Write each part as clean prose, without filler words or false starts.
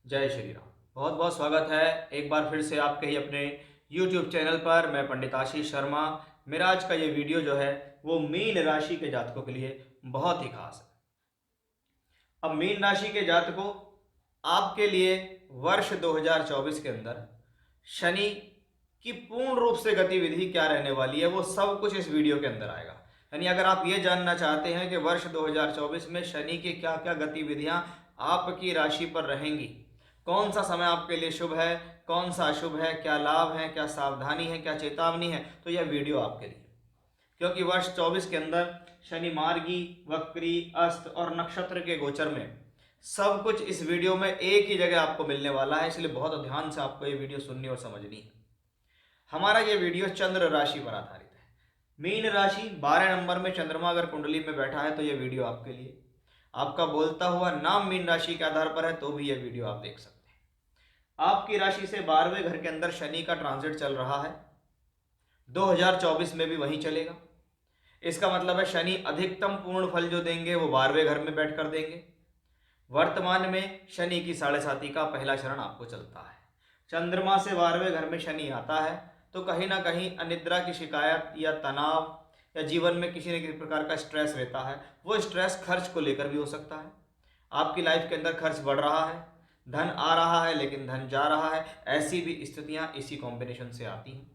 जय श्री राम। बहुत बहुत स्वागत है एक बार फिर से आपके ही अपने YouTube चैनल पर। मैं पंडित आशीष शर्मा। मेरा आज का ये वीडियो जो है वो मीन राशि के जातकों के लिए बहुत ही खास है। अब मीन राशि के जातकों, आपके लिए वर्ष 2024 के अंदर शनि की पूर्ण रूप से गतिविधि क्या रहने वाली है वो सब कुछ इस वीडियो के अंदर आएगा। यानी अगर आप ये जानना चाहते हैं कि वर्ष 2024 में शनि की क्या क्या गतिविधियां आपकी राशि पर रहेंगी, कौन सा समय आपके लिए शुभ है, कौन सा अशुभ है, क्या लाभ है, क्या सावधानी है, क्या चेतावनी है, तो यह वीडियो आपके लिए। क्योंकि वर्ष 24 के अंदर शनि मार्गी, वक्री, अस्त और नक्षत्र के गोचर में सब कुछ इस वीडियो में एक ही जगह आपको मिलने वाला है, इसलिए बहुत ध्यान से आपको ये वीडियो सुननी और समझनी है। हमारा ये वीडियो चंद्र राशि पर आधारित है। मीन राशि 12 नंबर में चंद्रमा अगर कुंडली में बैठा है तो ये वीडियो आपके लिए। आपका बोलता हुआ नाम मीन राशि के आधार पर है तो भी यह वीडियो आप देख सकते हैं। आपकी राशि से 12वें घर के अंदर शनि का ट्रांजिट चल रहा है, 2024 में भी वहीं चलेगा। इसका मतलब है शनि अधिकतम पूर्ण फल जो देंगे वो 12वें घर में बैठकर देंगे। वर्तमान में शनि की साढ़े साती का पहला चरण आपको चलता है। चंद्रमा से 12वें घर में शनि आता है तो कहीं ना कहीं अनिद्रा की शिकायत या तनाव या जीवन में किसी न किसी प्रकार का स्ट्रेस रहता है। वो स्ट्रेस खर्च को लेकर भी हो सकता है। आपकी लाइफ के अंदर खर्च बढ़ रहा है, धन आ रहा है लेकिन धन जा रहा है, ऐसी भी स्थितियां इसी कॉम्बिनेशन से आती हैं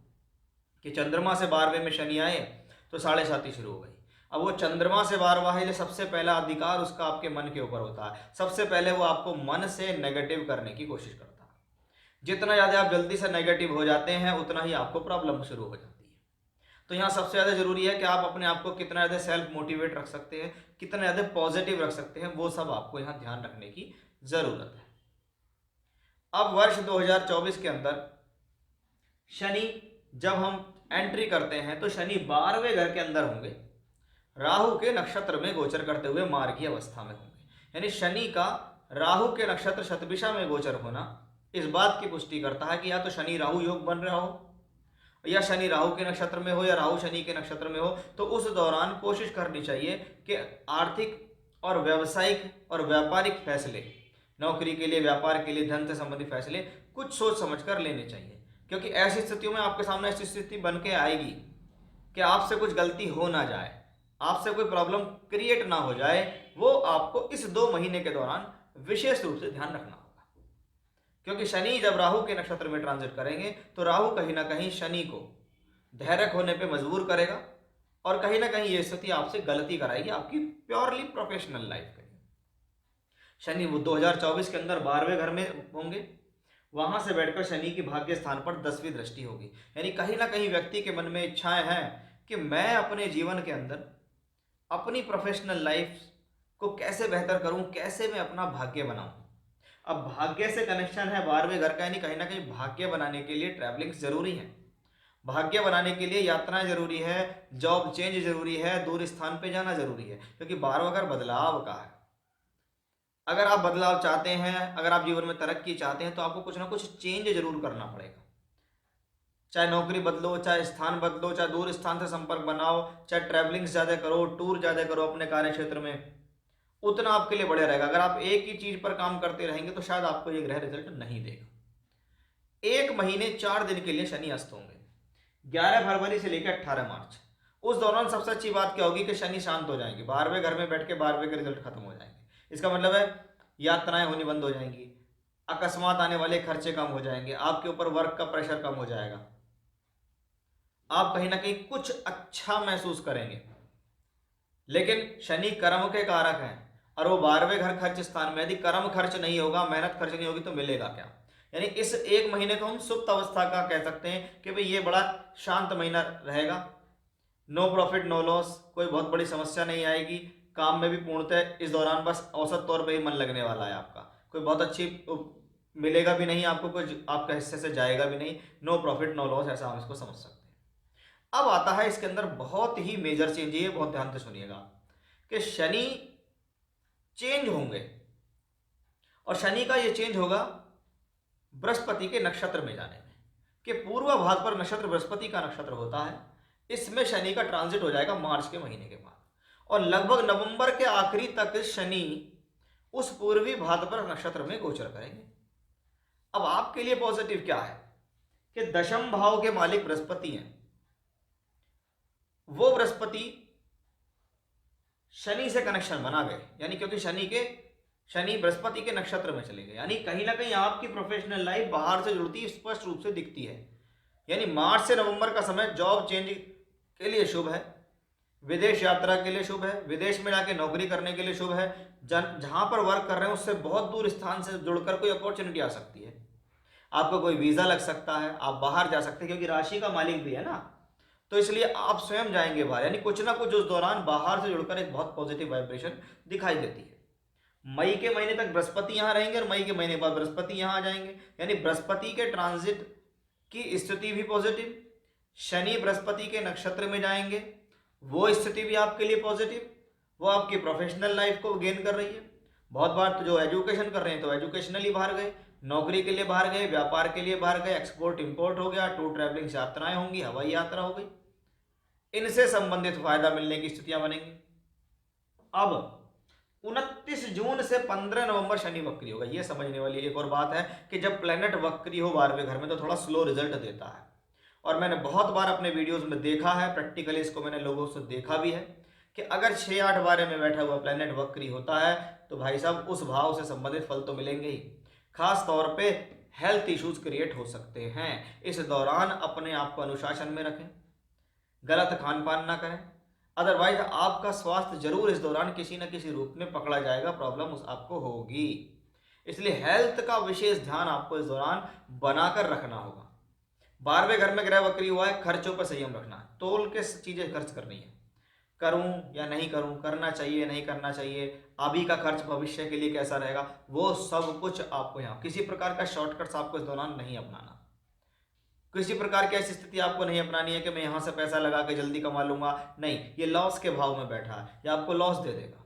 कि चंद्रमा से 12वें में शनि आए तो साढ़े साती शुरू हो गई। अब वो चंद्रमा से 12वां है, इसलिए सबसे पहला अधिकार उसका आपके मन के ऊपर होता है। सबसे पहले वो आपको मन से नेगेटिव करने की कोशिश करता है। जितना ज़्यादा आप जल्दी से नेगेटिव हो जाते हैं उतना ही आपको प्रॉब्लम शुरू हो जाती है। तो यहाँ सबसे ज़्यादा जरूरी है कि आप अपने आप को कितना ज़्यादा सेल्फ मोटिवेट रख सकते हैं, कितना ज़्यादा पॉजिटिव रख सकते हैं, वो सब आपको यहाँ ध्यान रखने की ज़रूरत है। अब वर्ष 2024 के अंदर शनि जब हम एंट्री करते हैं तो शनि 12वें घर के अंदर होंगे, राहु के नक्षत्र में गोचर करते हुए मार्गी अवस्था में होंगे। यानी शनि का राहु के नक्षत्र शतभिषा में गोचर होना इस बात की पुष्टि करता है कि या तो शनि राहु योग बन रहा हो, या शनि राहु के नक्षत्र में हो, या राहु शनि के नक्षत्र में हो। तो उस दौरान कोशिश करनी चाहिए कि आर्थिक और व्यावसायिक और व्यापारिक फैसले, नौकरी के लिए, व्यापार के लिए, धन से संबंधित फैसले कुछ सोच समझकर लेने चाहिए। क्योंकि ऐसी स्थितियों में आपके सामने ऐसी स्थिति बन के आएगी कि आपसे कुछ गलती हो ना जाए, आपसे कोई प्रॉब्लम क्रिएट ना हो जाए। वो आपको इस 2 महीने के दौरान विशेष रूप से ध्यान रखना होगा। क्योंकि शनि जब राहु के नक्षत्र में ट्रांजिट करेंगे तो राहु कहीं ना कहीं शनि को धैर्य होने पे मजबूर करेगा और कहीं ना कहीं ये स्थिति आपसे गलती कराएगी आपकी प्योरली प्रोफेशनल लाइफ के लिए। शनि वो 2024 के अंदर 12वें घर में होंगे, वहां से बैठकर शनि की भाग्य स्थान पर 10वीं दृष्टि होगी। यानी कहीं ना कहीं व्यक्ति के मन में इच्छाएं हैं कि मैं अपने जीवन के अंदर अपनी प्रोफेशनल लाइफ को कैसे बेहतर करूं, कैसे मैं अपना भाग्य बनाऊं। अब भाग्य से कनेक्शन है 12वें घर का, यानी कहीं ना कहीं भाग्य बनाने के लिए ट्रैवलिंग जरूरी है, भाग्य बनाने के लिए यात्राएं जरूरी है, जॉब चेंज जरूरी है, दूर स्थान पे जाना जरूरी है। क्योंकि 12वां घर बदलाव का है। अगर आप बदलाव चाहते हैं, अगर आप जीवन में तरक्की चाहते हैं तो आपको कुछ ना कुछ चेंज जरूर करना पड़ेगा। चाहे नौकरी बदलो, चाहे स्थान बदलो, चाहे दूर स्थान से संपर्क बनाओ, चाहे ट्रैवलिंग ज़्यादा करो, टूर ज़्यादा करो अपने कार्य क्षेत्र में, उतना आपके लिए बढ़िया रहेगा। अगर आप एक ही चीज़ पर काम करते रहेंगे तो शायद आपको ये ग्रह रिजल्ट नहीं देगा। 1 महीने 4 दिन के लिए शनि अस्त होंगे, 11 फरवरी से लेकर 18 मार्च। उस दौरान सबसे अच्छी बात क्या होगी कि शनि शांत हो जाएंगे, 12वें घर में बैठ के 12वें के रिजल्ट खत्म हो जाएंगे। इसका मतलब है यात्राएं होनी बंद हो जाएंगी, अकस्मात आने वाले खर्चे कम हो जाएंगे, आपके ऊपर वर्क का प्रेशर कम हो जाएगा, आप कहीं ना कहीं कुछ अच्छा महसूस करेंगे। लेकिन शनि कर्म के कारक हैं और वो 12वें घर खर्च स्थान में, यदि कर्म खर्च नहीं होगा, मेहनत खर्च नहीं होगी तो मिलेगा क्या। यानी इस 1 महीने को हम सुप्त अवस्था का कह सकते हैं कि भाई ये बड़ा शांत महीना रहेगा। नो प्रॉफिट नो लॉस, कोई बहुत बड़ी समस्या नहीं आएगी, काम में भी पूर्णतः इस दौरान बस औसत तौर पे ही मन लगने वाला है आपका, कोई बहुत अच्छी मिलेगा भी नहीं आपको, कुछ आपका हिस्से से जाएगा भी नहीं। नो प्रॉफिट नो लॉस, ऐसा हम इसको समझ सकते हैं। अब आता है इसके अंदर बहुत ही मेजर चेंज, ये बहुत ध्यान से सुनिएगा कि शनि चेंज होंगे और शनि का ये चेंज होगा बृहस्पति के नक्षत्र में जाने में, कि पूर्व भाद पर नक्षत्र बृहस्पति का नक्षत्र होता है, इसमें शनि का ट्रांजिट हो जाएगा मार्च के महीने के बाद, और लगभग नवंबर के आखिरी तक शनि उस पूर्वी भाद पर नक्षत्र में गोचर करेंगे। अब आपके लिए पॉजिटिव क्या है कि दशम भाव के मालिक बृहस्पति हैं, वो बृहस्पति शनि से कनेक्शन बना गए, यानी क्योंकि शनि बृहस्पति के नक्षत्र में चले गए, यानी कहीं ना कहीं आपकी प्रोफेशनल लाइफ बाहर से जुड़ती है, स्पष्ट रूप से दिखती है। यानी मार्च से नवंबर का समय जॉब चेंज के लिए शुभ है, विदेश यात्रा के लिए शुभ है, विदेश में जाके नौकरी करने के लिए शुभ है, जहां पर वर्क कर रहे हैं उससे बहुत दूर स्थान से जुड़कर कोई अपॉर्चुनिटी आ सकती है, आपको कोई वीजा लग सकता है, आप बाहर जा सकते हैं, क्योंकि राशि का मालिक भी है ना, तो इसलिए आप स्वयं जाएंगे बाहर, यानी कुछ ना कुछ उस दौरान बाहर से जुड़कर एक बहुत पॉजिटिव वाइब्रेशन दिखाई देती है। मई के महीने तक बृहस्पति यहां रहेंगे और मई के महीने बाद बृहस्पति यहां आ जाएंगे, यानी बृहस्पति के ट्रांजिट की स्थिति भी पॉजिटिव, शनि बृहस्पति के नक्षत्र में जाएंगे, वो स्थिति भी आपके लिए पॉजिटिव, वो आपकी प्रोफेशनल लाइफ को गेन कर रही है। बहुत बार तो जो एजुकेशन कर रहे हैं तो एजुकेशनली बाहर गए, नौकरी के लिए बाहर गए, व्यापार के लिए बाहर गए, एक्सपोर्ट इंपोर्ट हो गया, टूर ट्रैवलिंग यात्राएं होंगी, हवाई यात्रा हो गई, इनसे संबंधित फायदा मिलने की स्थितियां बनेंगी। अब 29 जून से 15 नवंबर शनि वक्री होगा। यह समझने वाली एक और बात है कि जब प्लेनेट वक्री हो 12वें घर में तो थोड़ा स्लो रिजल्ट देता है, और मैंने बहुत बार अपने वीडियोस में देखा है, प्रैक्टिकली इसको मैंने लोगों से देखा भी है कि अगर 6, 8, 12 में बैठा हुआ प्लेनेट वक्री होता है तो भाई साहब उस भाव से संबंधित फल तो मिलेंगे ही, खास तौर पे हेल्थ इश्यूज क्रिएट हो सकते हैं। इस दौरान अपने आप को अनुशासन में रखें, गलत खान पान ना करें, अदरवाइज आपका स्वास्थ्य जरूर इस दौरान किसी न किसी रूप में पकड़ा जाएगा, प्रॉब्लम आपको होगी। इसलिए हेल्थ का विशेष ध्यान आपको इस दौरान बनाकर रखना होगा। 12वें घर में ग्रह वक्री हुआ है, खर्चों पर संयम रखना है, तोल के चीजें खर्च करनी है, करूं या नहीं करूं, करना चाहिए नहीं करना चाहिए, अभी का खर्च भविष्य के लिए कैसा रहेगा, वो सब कुछ आपको यहाँ किसी प्रकार का शॉर्टकट्स आपको इस दौरान नहीं अपनाना, किसी प्रकार की ऐसी स्थिति आपको नहीं अपनानी है कि मैं यहां से पैसा लगा के जल्दी कमा लूंगा, नहीं, ये लॉस के भाव में बैठा है, ये आपको लॉस दे देगा,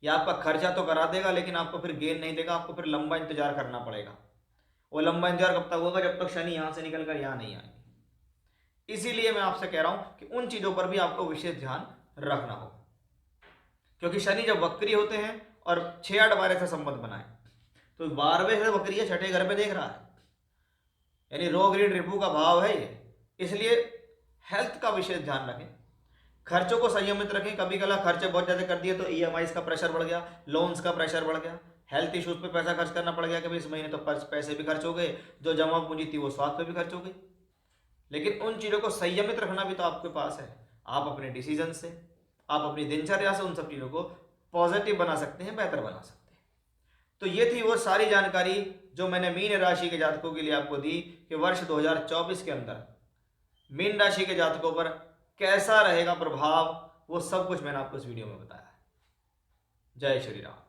ये आपका खर्चा तो करा देगा लेकिन आपको फिर गेन नहीं देगा, आपको फिर लंबा इंतजार करना पड़ेगा। वो लंबा इंतजार कब तक होगा? जब तक शनि यहां से निकलकर यहां नहीं आएंगे। इसीलिए मैं आपसे कह रहा हूं कि उन चीजों पर भी आपको विशेष ध्यान रखना होगा, क्योंकि शनि जब वक्री होते हैं और 6, 8, 12 से संबंध बनाए तो 12वें से वक्री है, 6ठे घर पे देख रहा है, यानी रोग ऋण रिपू का भाव है ये। इसलिए हेल्थ का विशेष ध्यान रखें, खर्चों को संयमित रखें, कभी कला खर्चे बहुत ज्यादा कर दिए तो ईएमआईज का प्रेशर बढ़ गया, लोन्स का प्रेशर बढ़ गया, हेल्थ इश्यूज पे पैसा खर्च करना पड़ गया कि भाई इस महीने तो पैसे भी खर्च हो गए, जो जमा पूंजी थी वो स्वास्थ्य पे भी खर्च हो गई। लेकिन उन चीजों को संयमित रखना भी तो आपके पास है, आप अपने डिसीजन से, आप अपनी दिनचर्या से उन सब चीजों को पॉजिटिव बना सकते हैं, बेहतर बना सकते हैं। तो ये थी वो सारी जानकारी जो मैंने मीन राशि के जातकों के लिए आपको दी कि वर्ष 2024 के अंदर मीन राशि के जातकों पर कैसा रहेगा प्रभाव, वो सब कुछ मैंने आपको इस वीडियो में बताया है। जय श्री राम।